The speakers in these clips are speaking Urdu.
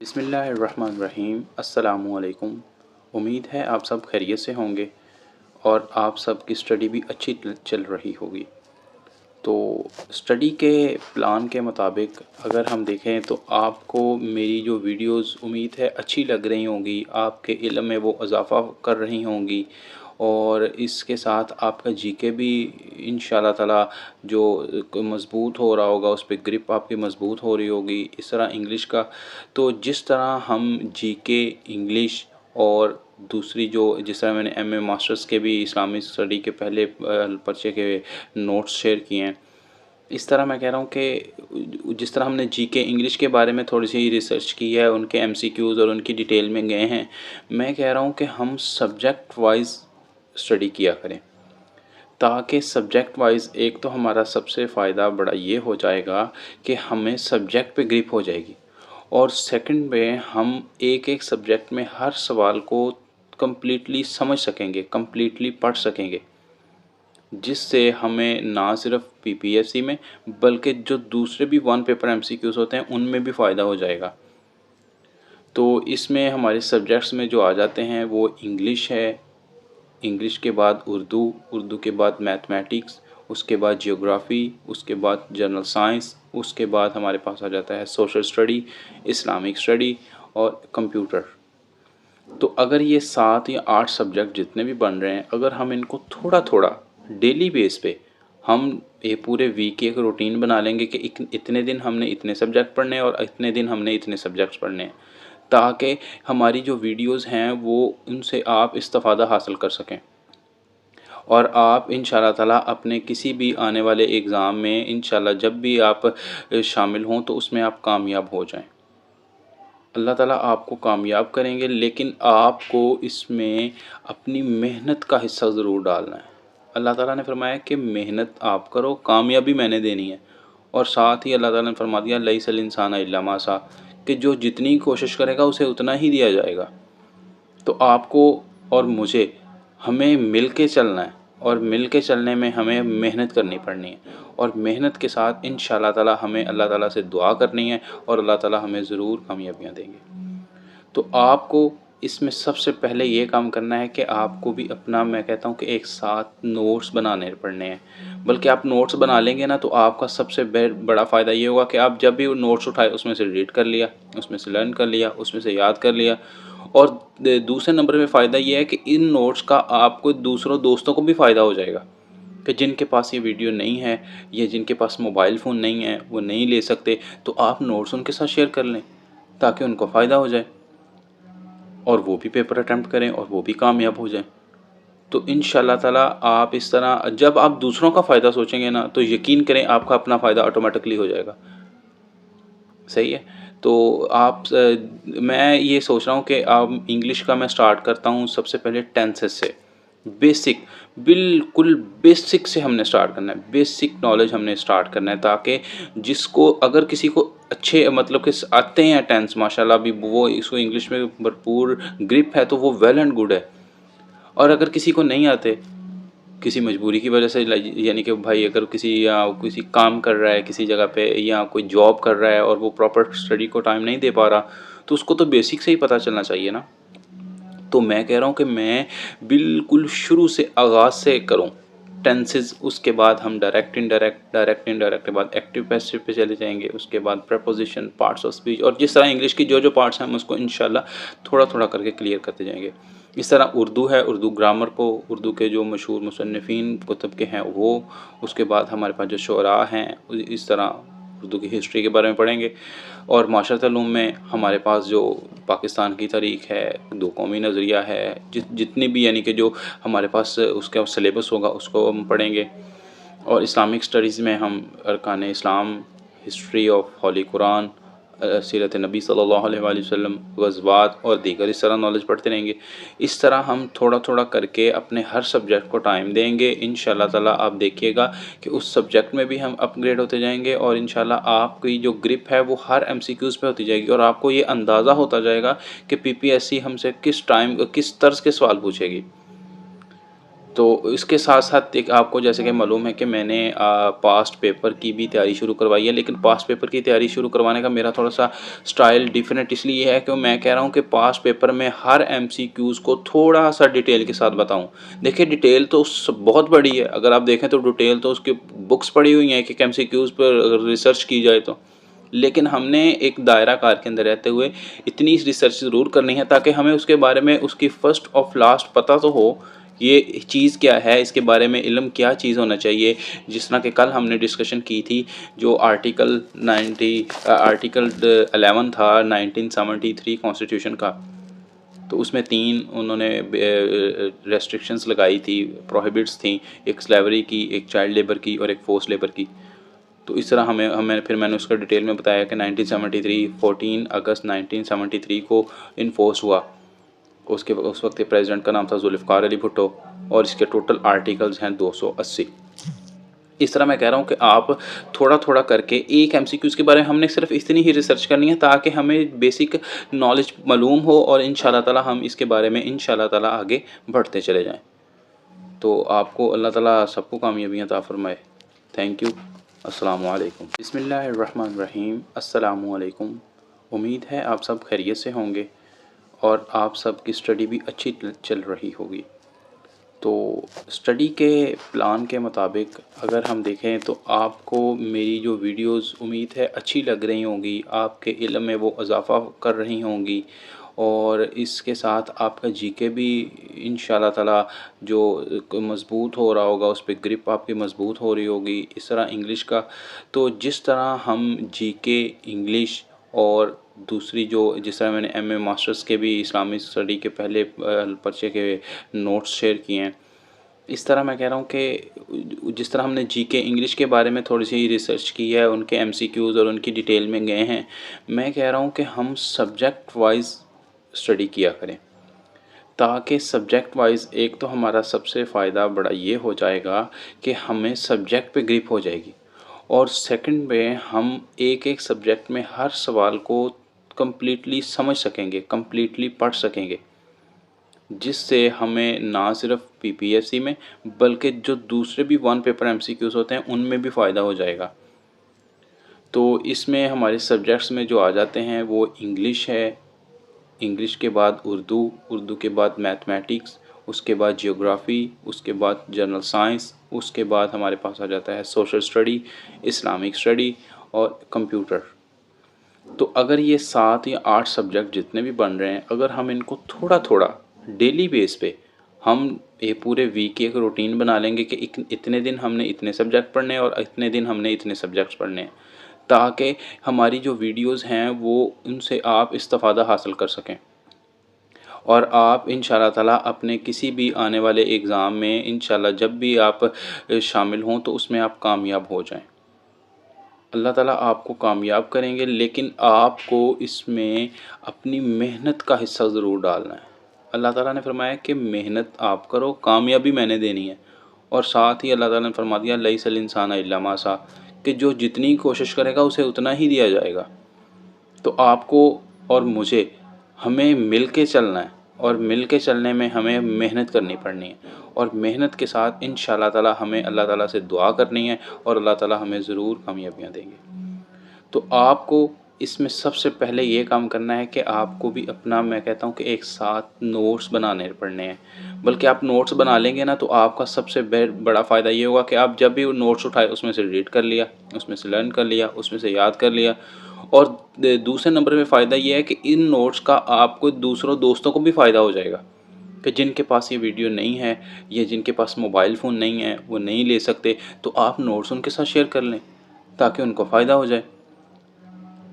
بسم اللہ الرحمن الرحیم۔ السلام علیکم۔ امید ہے آپ سب خیریت سے ہوں گے اور آپ سب کی اسٹڈی بھی اچھی چل رہی ہوگی۔ تو اسٹڈی کے پلان کے مطابق اگر ہم دیکھیں تو آپ کو میری جو ویڈیوز امید ہے اچھی لگ رہی ہوں گی، آپ کے علم میں وہ اضافہ کر رہی ہوں گی، اور اس کے ساتھ آپ کا جی کے بھی انشاءاللہ تعالی جو مضبوط ہو رہا ہوگا، اس پہ گرپ آپ کی مضبوط ہو رہی ہوگی۔ اس طرح انگلش کا تو جس طرح ہم جی کے انگلش اور دوسری جس طرح میں نے ایم اے ماسٹرز کے بھی اسلامی اسٹڈی کے پہلے پرچے کے نوٹس شیئر کیے ہیں، اس طرح میں کہہ رہا ہوں کہ جس طرح ہم نے جی کے انگلش کے بارے میں تھوڑی سی ریسرچ کی ہے، ان کے ایم سی کیوز اور ان کی ڈیٹیل میں گئے ہیں، میں کہہ رہا ہوں کہ ہم سبجیکٹ وائز اسٹڈی کیا کریں، تاکہ سبجیکٹ وائز ایک تو ہمارا سب سے فائدہ بڑا یہ ہو جائے گا کہ ہمیں سبجیکٹ پہ گرپ ہو جائے گی، اور سیکنڈ پہ ہم ایک ایک سبجیکٹ میں ہر سوال کو کمپلیٹلی سمجھ سکیں گے، کمپلیٹلی پڑھ سکیں گے، جس سے ہمیں نہ صرف پی پی ایس سی میں بلکہ جو دوسرے بھی one paper M C Qs ہوتے ہیں ان میں بھی فائدہ ہو جائے گا۔ تو اس میں ہمارے سبجیکٹس میں جو آ جاتے ہیں وہ انگلش ہے، انگلش کے بعد اردو، اردو کے بعد میتھمیٹکس، اس کے بعد جیوگرافی، اس کے بعد جنرل سائنس، اس کے بعد ہمارے پاس آ جاتا ہے سوشل اسٹڈی، اسلامک اسٹڈی اور کمپیوٹر۔ تو اگر یہ 7 یا 8 سبجیکٹ جتنے بھی بن رہے ہیں، اگر ہم ان کو تھوڑا تھوڑا ڈیلی بیس پہ ہم یہ پورے ویک کی ایک روٹین بنا لیں گے کہ اتنے دن ہم نے اتنے سبجیکٹ پڑھنے اور اتنے دن ہم نے اتنے سبجیکٹس پڑھنے ہیں، تاکہ ہماری جو ویڈیوز ہیں وہ ان سے آپ استفادہ حاصل کر سکیں، اور آپ انشاءاللہ تعالیٰ اپنے کسی بھی آنے والے ایگزام میں انشاءاللہ جب بھی آپ شامل ہوں تو اس میں آپ کامیاب ہو جائیں۔ اللہ تعالیٰ آپ کو کامیاب کریں گے، لیکن آپ کو اس میں اپنی محنت کا حصہ ضرور ڈالنا ہے۔ اللہ تعالیٰ نے فرمایا کہ محنت آپ کرو، کامیابی میں نے دینی ہے، اور ساتھ ہی اللہ تعالیٰ نے فرما دیا لیس الانسان الا ما سعی، کہ جو جتنی کوشش کرے گا اسے اتنا ہی دیا جائے گا۔ تو آپ کو اور مجھے ہمیں مل کے چلنا ہے، اور مل کے چلنے میں ہمیں محنت کرنی پڑنی ہے، اور محنت کے ساتھ انشاءاللہ تعالیٰ ہمیں اللہ تعالیٰ سے دعا کرنی ہے، اور اللہ تعالیٰ ہمیں ضرور کامیابیاں دیں گے۔ تو آپ کو اس میں سب سے پہلے یہ کام کرنا ہے کہ آپ کو بھی اپنا، میں کہتا ہوں کہ ایک ساتھ نوٹس بنانے پڑنے ہیں، بلکہ آپ نوٹس بنا لیں گے نا تو آپ کا سب سے بڑا فائدہ یہ ہوگا کہ آپ جب بھی وہ نوٹس اٹھائے اس میں سے ریڈ کر لیا، اس میں سے لرن کر لیا، اس میں سے یاد کر لیا، اور دوسرے نمبر پہ فائدہ یہ ہے کہ ان نوٹس کا آپ کو دوستوں کو بھی فائدہ ہو جائے گا، کہ جن کے پاس یہ ویڈیو نہیں ہے یا جن کے پاس موبائل فون نہیں ہے، وہ نہیں لے سکتے، تو آپ نوٹس ان کے ساتھ شیئر کر لیں تاکہ ان کو فائدہ ہو جائے، اور وہ بھی پیپر اٹیمپٹ کریں اور وہ بھی کامیاب ہو جائیں۔ تو انشاءاللہ تعالیٰ آپ اس طرح جب آپ دوسروں کا فائدہ سوچیں گے نا تو یقین کریں آپ کا اپنا فائدہ آٹومیٹکلی ہو جائے گا۔ صحیح ہے؟ تو میں یہ سوچ رہا ہوں کہ آپ انگلش کا میں سٹارٹ کرتا ہوں سب سے پہلے ٹینسز سے، بیسک، بالکل بیسک سے ہم نے سٹارٹ کرنا ہے، بیسک نالج ہم نے سٹارٹ کرنا ہے، تاکہ جس کو اگر کسی کو اچھے مطلب کہ آتے ہیں ٹینس ماشاءاللہ بھی، وہ اس کو انگلش میں بھرپور گرپ ہے تو وہ ویل اینڈ گڈ ہے، اور اگر کسی کو نہیں آتے کسی مجبوری کی وجہ سے، یعنی کہ بھائی اگر کسی کام کر رہا ہے کسی جگہ پہ یا کوئی جاب کر رہا ہے اور وہ پراپر اسٹڈی کو ٹائم نہیں دے پا رہا، تو اس کو تو بیسک سے ہی پتہ چلنا چاہیے نا۔ تو میں کہہ رہا ہوں کہ میں بالکل شروع سے آغاز سے کروں ٹینسز، اس کے بعد ہم ڈائریکٹ انڈائریکٹ کے بعد ایکٹیو پیسو پہ چلے جائیں گے، اس کے بعد پریپوزیشن، پارٹس آف اسپیچ، اور جس طرح انگلش کی جو پارٹس ہیں ہم اس کو انشاءاللہ تھوڑا تھوڑا کر کے کلیئر کرتے جائیں گے۔ اس طرح اردو ہے، اردو گرامر کو، اردو کے جو مشہور مصنفین کتب کے ہیں وہ، اس کے بعد ہمارے پاس جو شعراء ہیں، اس طرح اردو کی ہسٹری کے بارے میں پڑھیں گے، اور معاشرت علوم میں ہمارے پاس جو پاکستان کی تاریخ ہے، دو قومی نظریہ ہے، جتنی بھی یعنی کہ جو ہمارے پاس اس کا سلیبس ہوگا اس کو ہم پڑھیں گے، اور اسلامک اسٹڈیز میں ہم ارکان اسلام، ہسٹری آف ہولی قرآن، سیرت نبی صلی اللہ علیہ وآلہ وسلم، غزوات اور دیگر اس طرح نالج پڑھتے رہیں گے۔ اس طرح ہم تھوڑا تھوڑا کر کے اپنے ہر سبجیکٹ کو ٹائم دیں گے، انشاءاللہ تعالیٰ آپ دیکھیے گا کہ اس سبجیکٹ میں بھی ہم اپ گریڈ ہوتے جائیں گے، اور انشاءاللہ آپ کی جو گرپ ہے وہ ہر ایم سی کیوز پہ ہوتی جائے گی، اور آپ کو یہ اندازہ ہوتا جائے گا کہ پی پی ایس سی ہم سے کس طرز کے سوال پوچھے گی۔ تو اس کے ساتھ ساتھ ایک آپ کو جیسے کہ معلوم ہے کہ میں نے پاسٹ پیپر کی بھی تیاری شروع کروائی ہے، لیکن پاسٹ پیپر کی تیاری شروع کروانے کا میرا تھوڑا سا سٹائل ڈیفرنٹ اس لیے ہے کہ میں کہہ رہا ہوں کہ پاسٹ پیپر میں ہر ایم سی کیوز کو تھوڑا سا ڈیٹیل کے ساتھ بتاؤں۔ دیکھیں ڈیٹیل تو بہت بڑی ہے، اگر آپ دیکھیں تو ڈیٹیل تو اس کی بکس پڑھی ہوئی ہیں کہ ایم سی کیوز پر اگر ریسرچ کی جائے تو، لیکن ہم نے ایک دائرہ کار کے اندر رہتے ہوئے اتنی ریسرچ ضرور کرنی ہے تاکہ ہمیں اس کے بارے میں اس کی فرسٹ آف لاسٹ پتہ تو ہو یہ چیز کیا ہے، اس کے بارے میں علم کیا چیز ہونا چاہیے۔ جس طرح کہ کل ہم نے ڈسکشن کی تھی جو آرٹیکل 11 تھا 1973 کانسٹیٹیوشن کا، تو اس میں 3 انہوں نے ریسٹرکشنز لگائی تھی، پروہیبٹس تھیں، ایک سلیوری کی، ایک چائلڈ لیبر کی اور ایک فورس لیبر کی۔ تو اس طرح میں نے اس کا ڈیٹیل میں بتایا کہ 14 اگست 1973 کو انفورس ہوا۔ اس وقت کے پریزیڈنٹ کا نام تھا ذوالفقار علی بھٹو، اور اس کے ٹوٹل آرٹیکلز ہیں 280۔ اس طرح میں کہہ رہا ہوں کہ آپ تھوڑا تھوڑا کر کے ایک ایم سی کیوز کے بارے میں ہم نے صرف اتنی ہی ریسرچ کرنی ہے تاکہ ہمیں بیسک نالج معلوم ہو، اور ان شاء اللہ تعالیٰ ہم اس کے بارے میں ان شاء اللہ تعالیٰ آگے بڑھتے چلے جائیں۔ تو آپ کو اللہ تعالیٰ سب کو کامیابیاں عطا فرمائے۔ Thank you. السلام علیکم۔ بسم اللہ الرحمن الرحیم۔ السلام علیکم۔ امید ہے آپ سب خیریت سے ہوں گے اور آپ سب کی اسٹڈی بھی اچھی چل رہی ہوگی۔ تو اسٹڈی کے پلان کے مطابق اگر ہم دیکھیں تو آپ کو میری جو ویڈیوز امید ہے اچھی لگ رہی ہوں گی، آپ کے علم میں وہ اضافہ کر رہی ہوں گی، اور اس کے ساتھ آپ کا جی کے بھی ان شاء اللہ تعالیٰ جو مضبوط ہو رہا ہوگا، اس پہ گرپ آپ کی مضبوط ہو رہی ہوگی۔ اس طرح انگلش کا تو جس طرح ہم جی کے، انگلش اور دوسری جس طرح میں نے ایم اے ماسٹرز کے بھی اسلامی اسٹڈی کے پہلے پرچے کے نوٹس شیئر کیے ہیں، اس طرح میں کہہ رہا ہوں کہ جس طرح ہم نے جی کے انگلش کے بارے میں تھوڑی سی ریسرچ کی ہے، ان کے ایم سی کیوز اور ان کی ڈیٹیل میں گئے ہیں، میں کہہ رہا ہوں کہ ہم سبجیکٹ وائز اسٹڈی کیا کریں تاکہ سبجیکٹ وائز ایک تو ہمارا سب سے فائدہ بڑا یہ ہو جائے گا کہ ہمیں سبجیکٹ پہ گرپ ہو جائے گی، اور سیکنڈ پہ ہم ایک ایک سبجیکٹ میں ہر سوال کو کمپلیٹلی سمجھ سکیں گے، کمپلیٹلی پڑھ سکیں گے، جس سے ہمیں نہ صرف پی پی ایس سی میں بلکہ جو دوسرے بھی 1 پیپر ایم سی کیوز ہوتے ہیں ان میں بھی فائدہ ہو جائے گا۔ تو اس میں ہمارے سبجیکٹس میں جو آ جاتے ہیں وہ انگلش ہے، انگلش کے بعد اردو، اردو کے بعد میتھمیٹکس، اس کے بعد جیوگرافی، اس کے بعد جنرل سائنس، اس کے بعد ہمارے پاس آ جاتا ہے سوشل اسٹڈی، اسلامک اسٹڈی اور کمپیوٹر۔ تو اگر یہ 7 یا 8 سبجیکٹ جتنے بھی بن رہے ہیں، اگر ہم ان کو تھوڑا تھوڑا ڈیلی بیس پہ ہم ایک پورے ویک کی ایک روٹین بنا لیں گے کہ اتنے دن ہم نے اتنے سبجیکٹ پڑھنے ہیں اور اتنے دن ہم نے اتنے سبجیکٹس پڑھنے ہیں، تاکہ ہماری جو ویڈیوز ہیں وہ ان سے آپ استفادہ حاصل کر سکیں، اور آپ ان شاء اللہ تعالیٰ اپنے کسی بھی آنے والے ایگزام میں انشاءاللہ جب بھی آپ شامل ہوں تو اس میں آپ کامیاب ہو جائیں۔ اللہ تعالیٰ آپ کو کامیاب کریں گے، لیکن آپ کو اس میں اپنی محنت کا حصہ ضرور ڈالنا ہے۔ اللہ تعالیٰ نے فرمایا کہ محنت آپ کرو، کامیابی میں نے دینی ہے، اور ساتھ ہی اللہ تعالیٰ نے فرما دیا لیس الانسان الا ما سعی، کہ جو جتنی کوشش کرے گا اسے اتنا ہی دیا جائے گا۔ تو آپ کو اور مجھے ہمیں مل کے چلنا ہے، اور مل کے چلنے میں ہمیں محنت کرنی پڑنی ہے، اور محنت کے ساتھ ان شاء اللہ تعالیٰ ہمیں اللہ تعالیٰ سے دعا کرنی ہے، اور اللہ تعالیٰ ہمیں ضرور کامیابیاں دیں گے۔ تو آپ کو اس میں سب سے پہلے یہ کام کرنا ہے کہ آپ کو بھی اپنا، میں کہتا ہوں کہ ایک ساتھ نوٹس بنانے پڑنے ہیں، بلکہ آپ نوٹس بنا لیں گے نا تو آپ کا سب سے بڑا فائدہ یہ ہوگا کہ آپ جب بھی وہ نوٹس اٹھائے اس میں سے ریڈ کر لیا، اس میں سے لرن کر لیا، اس میں سے یاد کر لیا، اور دوسرے نمبر پہ فائدہ یہ ہے کہ ان نوٹس کا آپ کو دوستوں کو بھی فائدہ ہو جائے گا، کہ جن کے پاس یہ ویڈیو نہیں ہے یا جن کے پاس موبائل فون نہیں ہے، وہ نہیں لے سکتے، تو آپ نوٹس ان کے ساتھ شیئر کر لیں تاکہ ان کو فائدہ ہو جائے،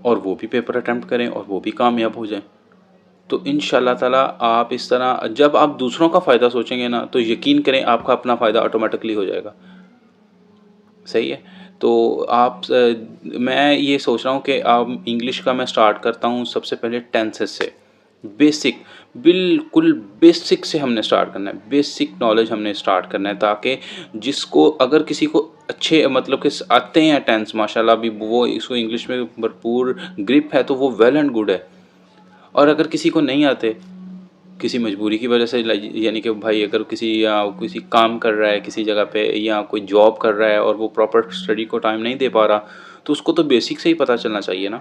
اور وہ بھی پیپر اٹیمپٹ کریں اور وہ بھی کامیاب ہو جائیں۔ تو ان شاء اللہ تعالیٰ آپ اس طرح جب آپ دوسروں کا فائدہ سوچیں گے نا تو یقین کریں آپ کا اپنا فائدہ آٹومیٹکلی ہو جائے گا۔ صحیح ہے؟ تو میں یہ سوچ رہا ہوں کہ آپ انگلش کا میں سٹارٹ کرتا ہوں سب سے پہلے ٹینسز سے، بیسک، بالکل بیسک سے ہم نے سٹارٹ کرنا ہے، بیسک نالج ہم نے سٹارٹ کرنا ہے، تاکہ جس کو اگر کسی کو اچھے مطلب کہ آتے ہیں ٹینس ماشاءاللہ بھی، وہ اس کو انگلش میں بھرپور گرپ ہے تو وہ ویل اینڈ گڈ ہے، اور اگر کسی کو نہیں آتے کسی مجبوری کی وجہ سے یعنی کہ بھائی اگر کسی کام کر رہا ہے کسی جگہ پہ یا کوئی جاب کر رہا ہے اور وہ پراپر اسٹڈی کو ٹائم نہیں دے پا رہا، تو اس کو تو بیسک سے ہی پتہ چلنا چاہیے نا۔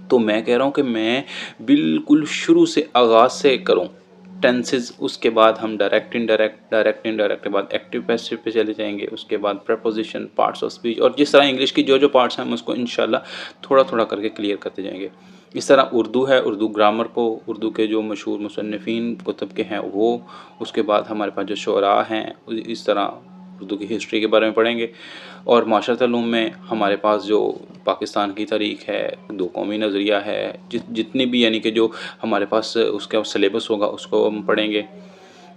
تو میں کہہ رہا ہوں کہ میں بالکل شروع سے آغاز سے کروں ٹینسز، اس کے بعد ہم ڈائریکٹ انڈائریکٹ کے بعد ایکٹیو پیسو پہ چلے جائیں گے، اس کے بعد پریپوزیشن، پارٹس آف اسپیچ، اور جس طرح انگلش کی جو پارٹس ہیں ہم اس کو انشاءاللہ تھوڑا تھوڑا کر کے کلیئر کرتے جائیں گے۔ اس طرح اردو ہے، اردو گرامر کو، اردو کے جو مشہور مصنفین کتب کے ہیں وہ، اس کے بعد ہمارے پاس جو شعراء ہیں، اس طرح اردو کی ہسٹری کے بارے میں پڑھیں گے۔ اور معاشرت علوم میں ہمارے پاس جو پاکستان کی تاریخ ہے، دو قومی نظریہ ہے، جتنی بھی یعنی کہ جو ہمارے پاس اس کا سلیبس ہوگا اس کو ہم پڑھیں گے۔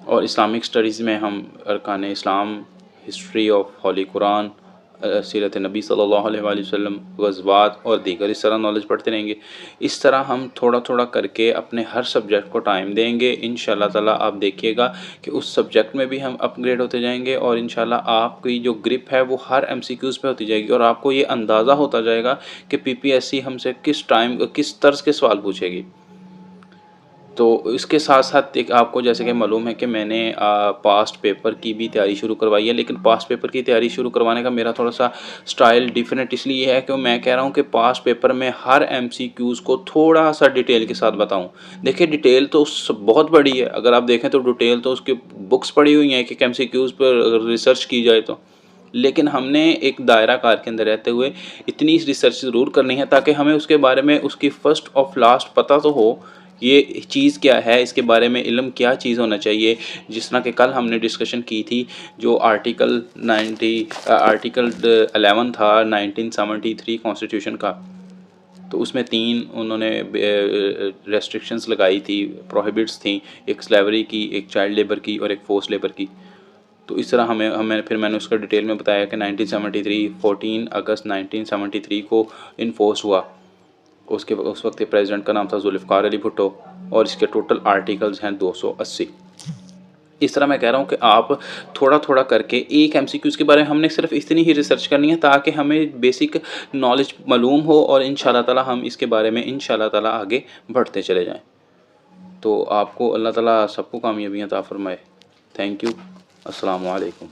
اور اسلامک اسٹڈیز میں ہم ارکان اسلام، ہسٹری آف ہولی قرآن، سیرت نبی صلی اللہ علیہ وآلہ وسلم، غزوات اور دیگر اس طرح نالج پڑھتے رہیں گے۔ اس طرح ہم تھوڑا تھوڑا کر کے اپنے ہر سبجیکٹ کو ٹائم دیں گے، انشاءاللہ تعالیٰ آپ دیکھیے گا کہ اس سبجیکٹ میں بھی ہم اپ گریڈ ہوتے جائیں گے، اور انشاءاللہ آپ کی جو گرپ ہے وہ ہر ایم سی کیوز پہ ہوتی جائے گی، اور آپ کو یہ اندازہ ہوتا جائے گا کہ پی پی ایس سی ہم سے کس طرز کے سوال پوچھے گی۔ تو اس کے ساتھ ساتھ ایک آپ کو جیسے کہ معلوم ہے کہ میں نے پاسٹ پیپر کی بھی تیاری شروع کروائی ہے، لیکن پاسٹ پیپر کی تیاری شروع کروانے کا میرا تھوڑا سا سٹائل ڈیفرنٹ اس لیے ہے کہ میں کہہ رہا ہوں کہ پاسٹ پیپر میں ہر ایم سی کیوز کو تھوڑا سا ڈیٹیل کے ساتھ بتاؤں۔ دیکھیں ڈیٹیل تو بہت بڑی ہے، اگر آپ دیکھیں تو ڈیٹیل تو اس کی بکس پڑھی ہوئی ہیں کہ ایم سی کیوز پر اگر ریسرچ کی جائے تو، لیکن ہم نے ایک دائرہ کار کے اندر رہتے ہوئے اتنی ریسرچ ضرور کرنی ہے تاکہ ہمیں اس کے بارے میں اس کی فرسٹ آف لاسٹ پتہ تو ہو، یہ چیز کیا ہے، اس کے بارے میں علم کیا چیز ہونا چاہیے۔ جس طرح کہ کل ہم نے ڈسکشن کی تھی جو آرٹیکل 11 تھا 1973 کانسٹیٹیوشن کا، تو اس میں 3 انہوں نے ریسٹرکشنز لگائی تھی، پروہیبٹس تھیں، ایک سلیوری کی، ایک چائلڈ لیبر کی، اور ایک فورس لیبر کی۔ تو اس طرح میں نے اس کا ڈیٹیل میں بتایا کہ 14 اگست 1973 کو انفورس ہوا۔ اس وقت کے پریزیڈنٹ کا نام تھا ذوالفقار علی بھٹو، اور اس کے ٹوٹل آرٹیکلز ہیں 280۔ اس طرح میں کہہ رہا ہوں کہ آپ تھوڑا تھوڑا کر کے ایک ایم سی کیوز کے بارے میں ہم نے صرف اتنی ہی ریسرچ کرنی ہے تاکہ ہمیں بیسک نالج معلوم ہو، اور انشاءاللہ تعالیٰ ہم اس کے بارے میں انشاءاللہ تعالیٰ آگے بڑھتے چلے جائیں۔ تو آپ کو اللہ تعالیٰ سب کو کامیابیاں عطا فرمائے۔ تھینک یو، السلام علیکم۔